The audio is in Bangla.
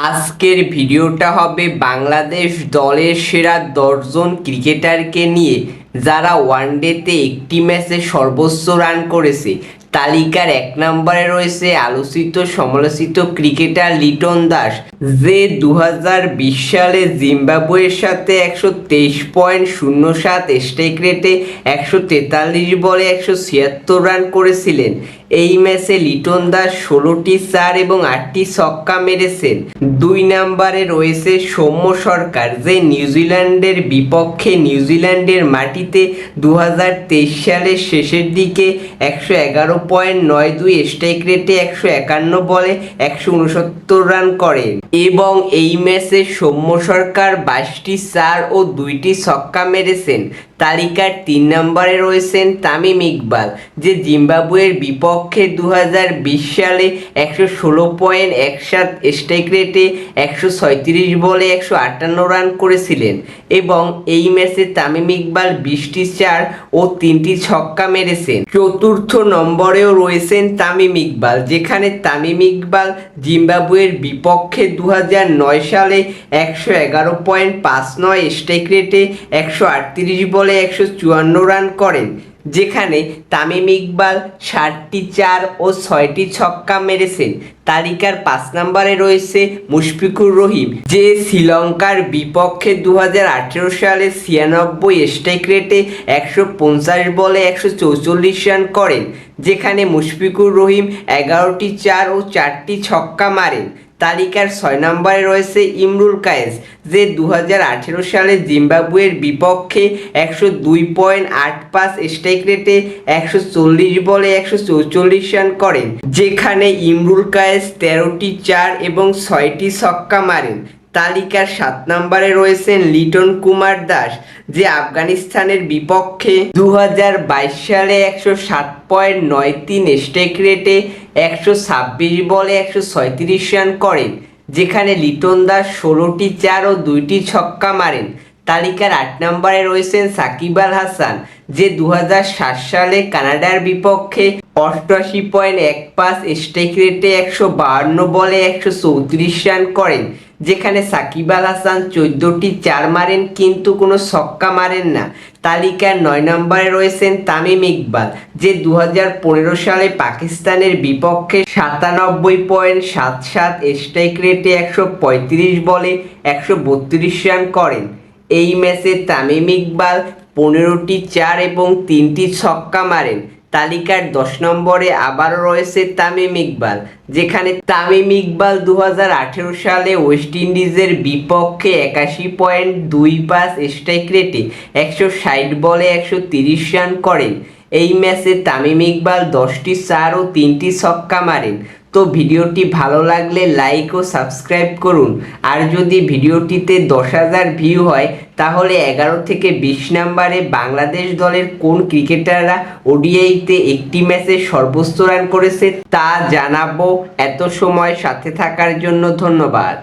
আজকের ভিডিওটা হবে বাংলাদেশ দলের সেরা 10 জন ক্রিকেটারকে নিয়ে যারা ওয়ানডেতে একটি ম্যাচে সর্বোচ্চ রান করেছে। তালিকার 1 নম্বরে রয়েছে আলোচিত সমালোচিত ক্রিকেটার লিটন দাস, যে 2020 সালে জিম্বাবুয়ের সাথে 123.07 স্ট্রাইক রেটে 143 বলে 176 রান করেছিলেন। এই ম্যাচে লিটন দাস 16টি 4 এবং 8টি ছক্কা মেরেছেন। 2 নম্বরে রয়েছে সৌম্য সরকার, যে নিউজিল্যান্ডের বিপক্ষে নিউজিল্যান্ডের মাটিতে 2023 সালের শেষের দিকে 111.92 স্ট্রাইক রেটে 151 বলে 169 রান করেন এবং এই ম্যাচে সৌম্য সরকার 22টি 4 ও 2টি ছক্কা মেরেছেন। তালিকার 3 নম্বরে রয়েছেন তামিম ইকবাল, যে জিম্বাবুয়ের বিপক্ষে 2020 সালে 116.17 স্ট্রাইক রেটে 136 বলে 158 রান করেছিলেন এবং এই ম্যাচে তামিম ইকবাল 20টি 4 ও 3টি ছক্কা মেরেছেন। চতুর্থ নম্বরেও রয়েছেন তামিম ইকবাল, যেখানে তামিম ইকবাল জিম্বাবুয়ের বিপক্ষে 2009 সালে 111.59 স্ট্রাইক রেটে 138 বলে 154 রান করেন, যেখানে তামিম ইকবাল 60টি 4 ও 6টি ছক্কা মেরেছেন। তালিকার 5 নম্বরে রয়েছে মুশফিকুর রহিম, যে শ্রীলঙ্কার বিপক্ষে 2018 সালে 96 স্ট্রাইক রেটে 150 বলে 144 রান করেন, যেখানে মুশফিকুর রহিম 11টি 4 ও 4টি ছক্কা মারেন। তালিকার 6 নম্বরে রয়েছে ইমরুল কায়েস, যে 2018 সালে জিম্বাবুয়ের বিপক্ষে 102.85 স্ট্রাইক রেটে 140 বলে 144 রান করেন, যেখানে ইমরুল কায়েস 13টি 4 এবং 6টি ছক্কা মারেন। তালিকার 7 নম্বরে রয়েছেন লিটন কুমার দাস, যে আফগানিস্তানের বিপক্ষে 2022 সালে 107.93 স্ট্রাইক রেটে 126 বলে 136 রান করেন, যেখানে লিটন দাস 16টি 4 ও 2টি ছক্কা মারেন। তালিকার 8 নম্বরে রয়েছেন সাকিব আল হাসান, যে 2007 সালে কানাডার বিপক্ষে 88.15 স্ট্রাইক রেটে 152 বলে 134 রান করেন, যেখানে সাকিব আল হাসান 14টি 4 মারেন কিন্তু কোনো ছক্কা মারেন না। তালিকার 9 নম্বরে রয়েছেন তামিম ইকবাল, যে 2015 সালে পাকিস্তানের বিপক্ষে 97.77 স্ট্রাইক রেটে 135 বলে 132 রান করেন। এই ম্যাচে তামিম ইকবাল 15টি 4 এবং 3টি ছক্কা মারেন। তালিকার 10 নম্বরে আবারও রয়েছে তামিম ইকবাল, যেখানে তামিম ইকবাল 2018 সালে ওয়েস্ট ইন্ডিজের বিপক্ষে 81.25 স্ট্রাইক রেটে 160 বলে 130 রান করেন। এই ম্যাচে তামিম ইকবাল 10টি 4 ও 3টি ছক্কা মারেন। তো ভিডিওটি ভালো লাগলে লাইক ও সাবস্ক্রাইব করুন। আর যদি ভিডিওটিতে 10,000 ভিউ হয় তাহলে 11 থেকে 20 নম্বরে বাংলাদেশ দলের কোন ক্রিকেটাররা ওডিআইতে একটি ম্যাচে সর্বোচ্চ রান করেছে তা জানাবো। এত সময় সাথে থাকার জন্য ধন্যবাদ।